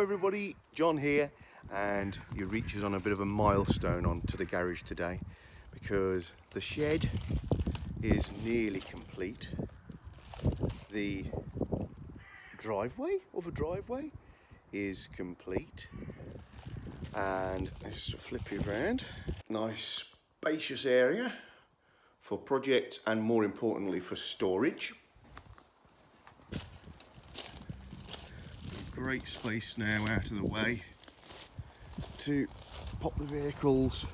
everybody, John here, and you reach us on a bit of a milestone onto the garage today because the shed is nearly complete. The driveway is complete, and let's flip it around. Nice spacious area for projects and, more importantly, for storage. Great space now out of the way to pop the vehicles.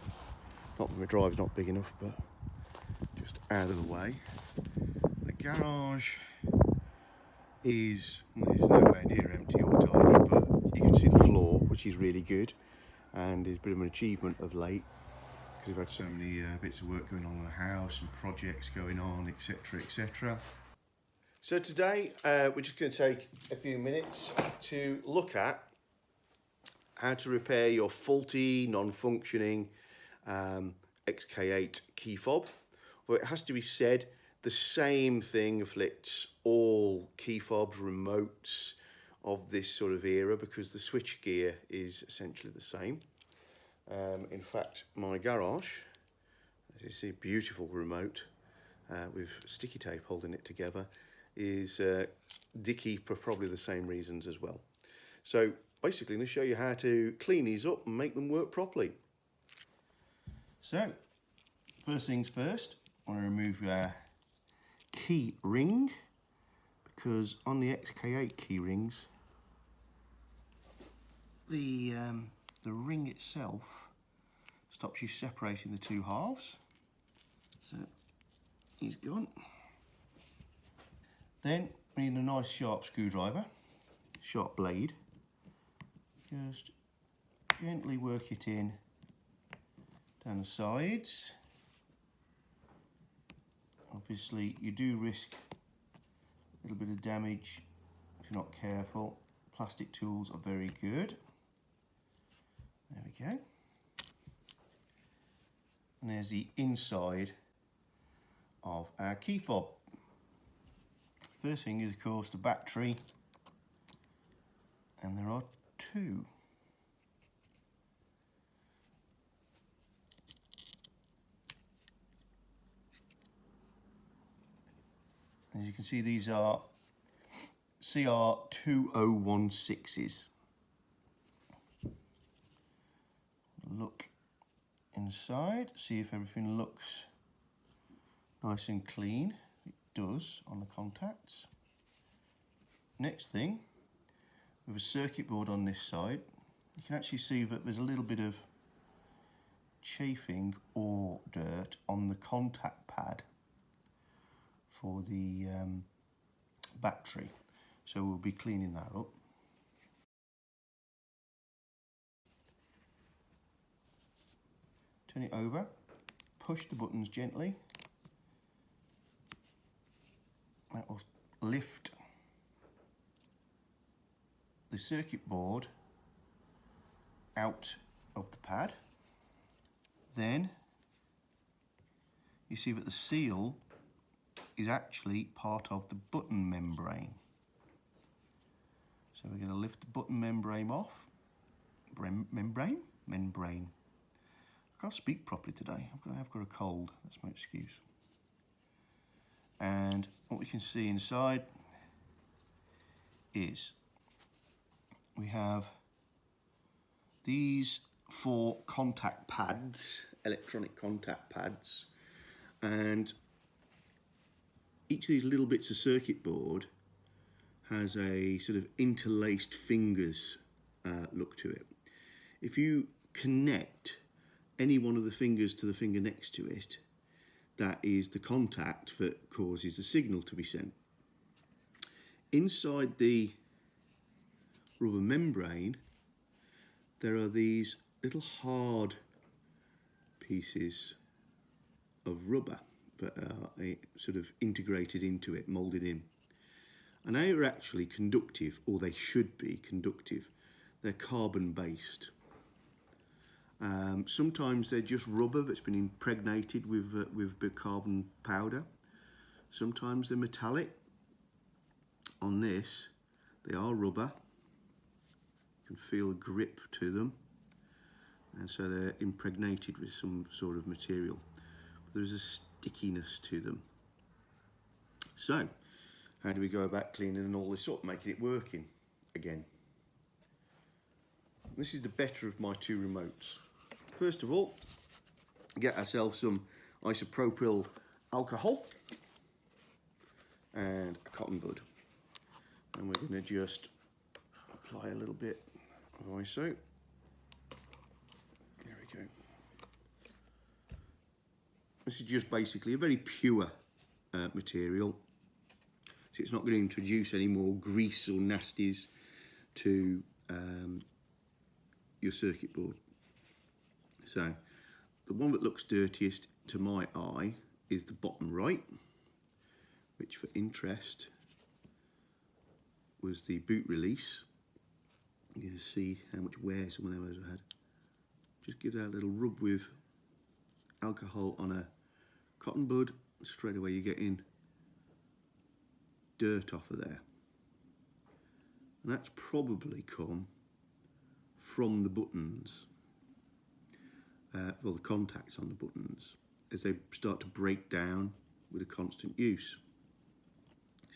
Not that my drive's not big enough, but just out of the way. The garage is nowhere near empty or tidy, but you can see the floor, which is really good, and is a bit of an achievement of late because we've had so many bits of work going on in the house and projects going on, etc, etc. So today we're just going to take a few minutes to look at how to repair your faulty, non-functioning XK8 key fob. Well, it has to be said, the same thing afflicts all key fobs, remotes of this sort of era, because the switch gear is essentially the same. In fact, my garage, as you see, beautiful remote with sticky tape holding it together, is dicky for probably the same reasons as well. So basically I'm going to show you how to clean these up and make them work properly. So first things first, I want to remove our key ring, because on the XK8 key rings the ring itself stops you separating the two halves. So he's gone. Then we need a nice sharp screwdriver, sharp blade. Just gently work it in down the sides. Obviously you do risk a little bit of damage if you're not careful. Plastic tools are very good. There we go. And there's the inside of our key fob. First thing is, of course, the battery, and there are two. As you can see, these are CR2016s. Look inside, see if everything looks nice and clean. It does on the contacts. Next thing, with a circuit board on this side, you can actually see that there's a little bit of chafing or dirt on the contact pad for the battery, so we'll be cleaning that up. Turn it over, push the buttons gently. That will lift the circuit board out of the pad. Then you see that the seal is actually part of the button membrane. So we're going to lift the button membrane off. Membrane? I can't speak properly today. I've got a cold, that's my excuse. And what we can see inside is we have these 4 contact pads, electronic contact pads, and each of these little bits of circuit board has a sort of interlaced fingers look to it. If you connect any one of the fingers to the finger next to it, that is the contact that causes the signal to be sent. Inside the rubber membrane, there are these little hard pieces of rubber that are sort of integrated into it, moulded in. And they are actually conductive, or they should be conductive. They're carbon based. Sometimes they're just rubber that's been impregnated with bicarbon powder. Sometimes they're metallic. On this, they are rubber, can feel a grip to them, and so they're impregnated with some sort of material. But there's a stickiness to them. So, how do we go about cleaning all this up, making it working again? This is the better of my two remotes. First of all, get ourselves some isopropyl alcohol and a cotton bud. And we're going to just apply a little bit of iso. There we go. This is just basically a very pure material. So it's not going to introduce any more grease or nasties to your circuit board. So the one that looks dirtiest to my eye is the bottom right, which for interest was the boot release. You can see how much wear some of those have had. Just give that a little rub with alcohol on a cotton bud, straight away you're getting dirt off of there. And that's probably come from the buttons, well, the contacts on the buttons, as they start to break down with a constant use.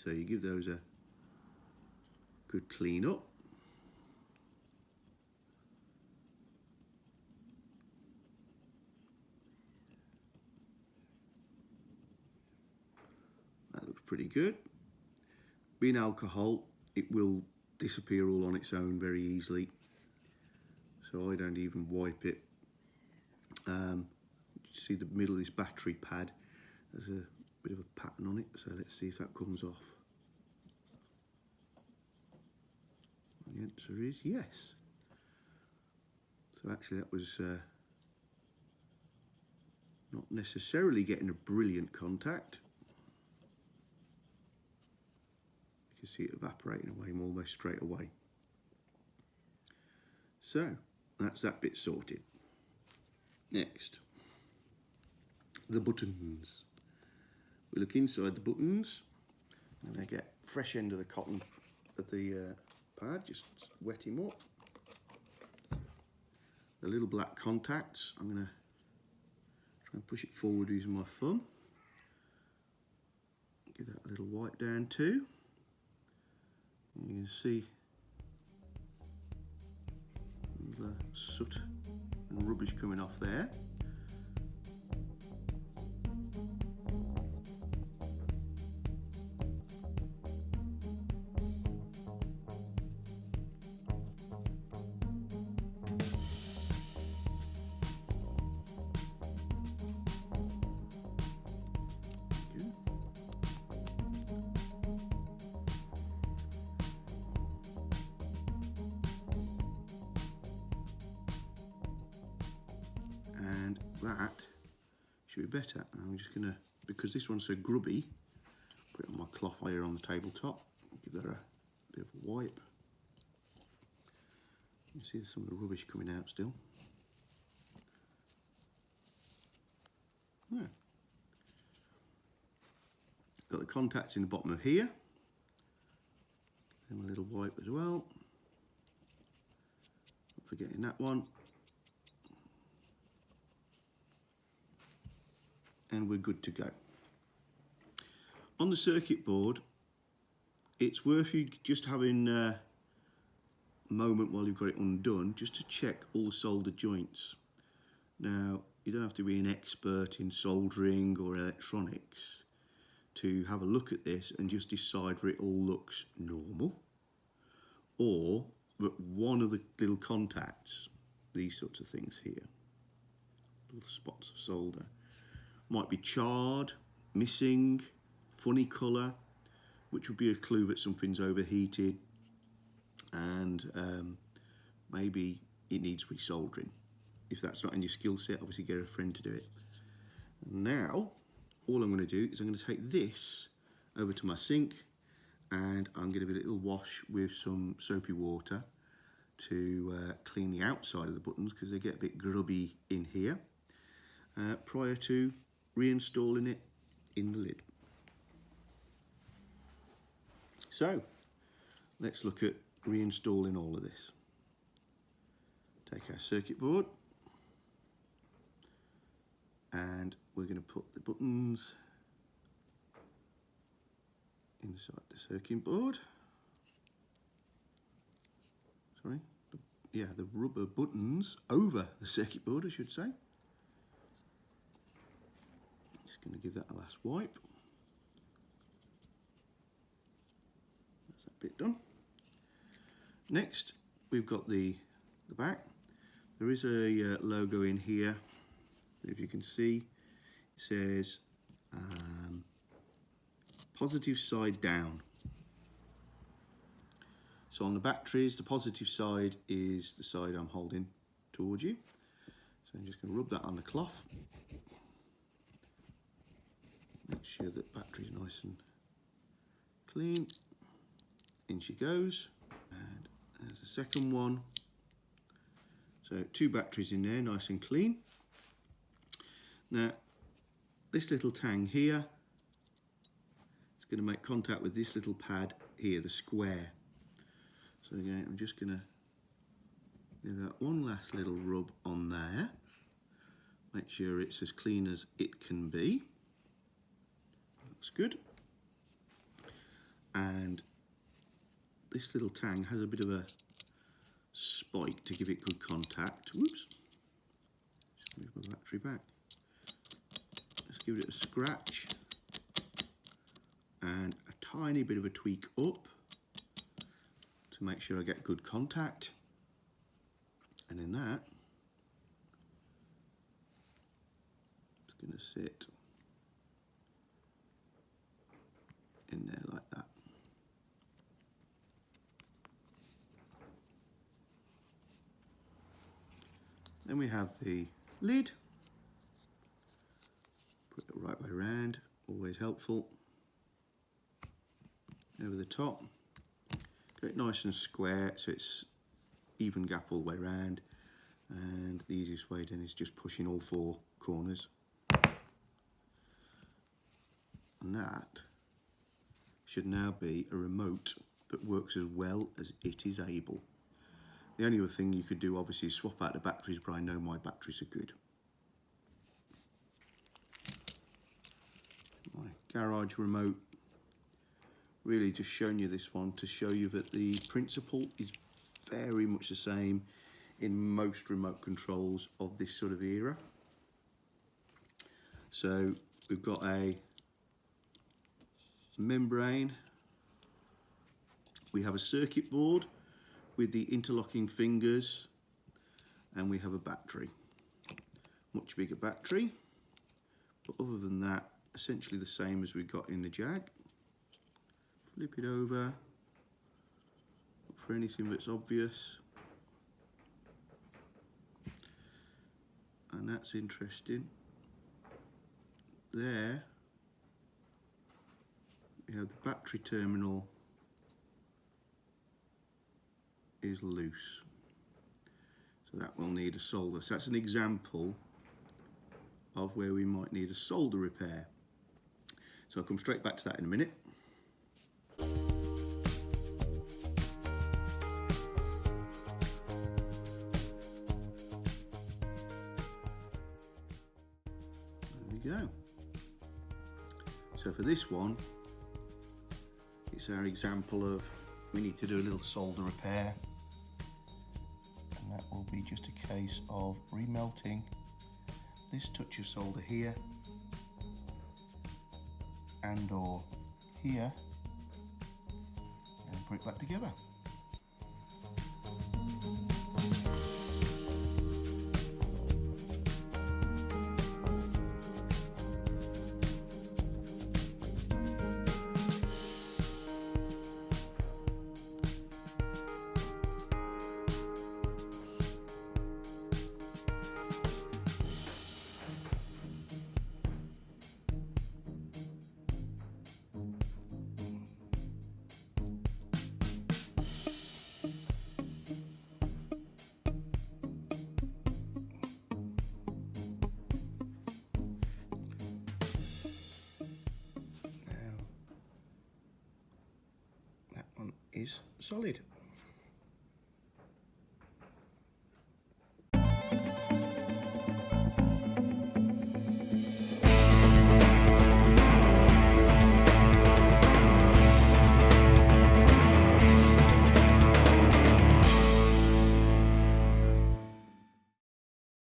So you give those a good clean up. That looks pretty good. Being alcohol, it will disappear all on its own very easily. So I don't even wipe it. See the middle of this battery pad, there's a bit of a pattern on it, so let's see if that comes off. The answer is yes. So actually that was not necessarily getting a brilliant contact. You can see it evaporating away almost straight away. So that's that bit sorted. Next, the buttons. We look inside the buttons and I get fresh end of the cotton of the pad, just wet him up. The little black contacts, I'm going to try and push it forward using my thumb. Give that a little wipe down too. And you can see the soot and rubbish coming off there. And that should be better. I'm just gonna, because this one's so grubby, put it on my cloth here on the tabletop, give that a bit of a wipe. You can see some of the rubbish coming out still. Yeah. Got the contacts in the bottom of here. Give them a little wipe as well. Not forgetting that one. And we're good to go. On the circuit board, it's worth you just having a moment while you've got it undone just to check all the solder joints. Now, you don't have to be an expert in soldering or electronics to have a look at this and just decide whether it all looks normal, or that one of the little contacts, these sorts of things here, little spots of solder, might be charred, missing, funny colour, which would be a clue that something's overheated and maybe it needs resoldering. If that's not in your skill set, obviously get a friend to do it. Now, all I'm going to do is I'm going to take this over to my sink and I'm going to give it a little wash with some soapy water to clean the outside of the buttons because they get a bit grubby in here prior to reinstalling it in the lid. So let's look at reinstalling all of this. Take our circuit board and we're going to put the buttons inside the circuit board. Sorry, yeah, the rubber buttons over the circuit board, I should say. Just going to give that a last wipe. That's that bit done. Next, we've got the back. There is a logo in here. If you can see, it says positive side down. So on the batteries, the positive side is the side I'm holding towards you. So I'm just going to rub that on the cloth. Make sure that battery's nice and clean. In she goes. And there's the second one. So 2 batteries in there, nice and clean. Now, this little tang here is going to make contact with this little pad here, the square. So again, I'm just going to give that one last little rub on there. Make sure it's as clean as it can be. Looks good. And this little tang has a bit of a spike to give it good contact. Whoops. Just move my battery back. Just give it a scratch and a tiny bit of a tweak up to make sure I get good contact. And in that, it's going to sit in there like that. Then we have the lid. Put it the right way around, always helpful. Over the top. Get it nice and square so it's even gap all the way around. And the easiest way then is just pushing all 4 corners. And that should now be a remote that works as well as it is able. The only other thing you could do obviously is swap out the batteries, but I know my batteries are good. My garage remote, really just showing you this one to show you that the principle is very much the same in most remote controls of this sort of era. So we've got a membrane, we have a circuit board with the interlocking fingers, and we have a battery. Much bigger battery, but other than that, essentially the same as we got in the Jag. Flip it over, look for anything that's obvious. And that's interesting. There, we have the battery terminal is loose, so that will need a solder. So that's an example of where we might need a solder repair. So I'll come straight back to that in a minute. There we go. So for this one, it's our example of we need to do a little solder repair. That will be just a case of remelting this touch of solder here and or here and put it back together. Is solid.